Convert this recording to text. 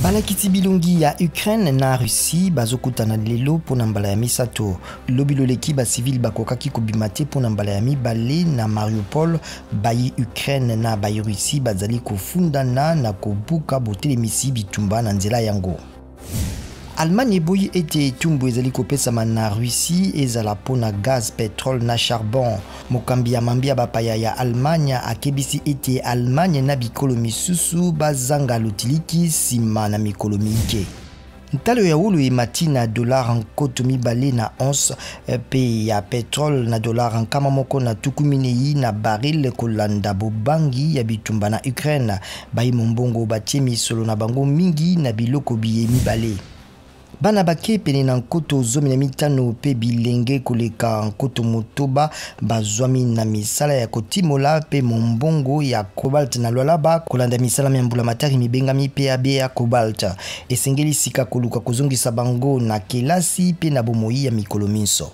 Balakiti bilongi ya Ukraine na Russie bazokutana lelo pona mbala ya misato. Lobiloleki ba civil bakokaki kobimate pona mbala ya mibale na Mariupol bayi Ukraine na bayi Russie bazali kofundana na kobuka botelemisi bitumba na nzela yango. Allemagne boyi ete etumbu ezali kopesama na Russie ezala pona gaz, pétrole na charbon. Mokambi ya mambia bapaya ya Allemagne akebisi ete Allemagne na bikolo misusu bazanga lutiliki sima na mikolo mike. Ntalo ya wulu emati na dollar nkoto mibale na once pe ya pétrole na dollar nkama moko na tukuminei na baril kolanda bobangi ya bitumba na Ukraine. Bayi mombongo batie misolo na bango mingi na biloko biye mibale. Bana bake pene na nkoto zomi na mitano pe bilenge koleka nkoto motoba bazwami na misala ya kotimola pe mombongo ya cobalt na lwalaba kolanda misala miambula matari mibengami pe abe ya cobalt. Esengeli sika koluka kozongisa bango na kelasi pe na bomoi ya mikolo minso.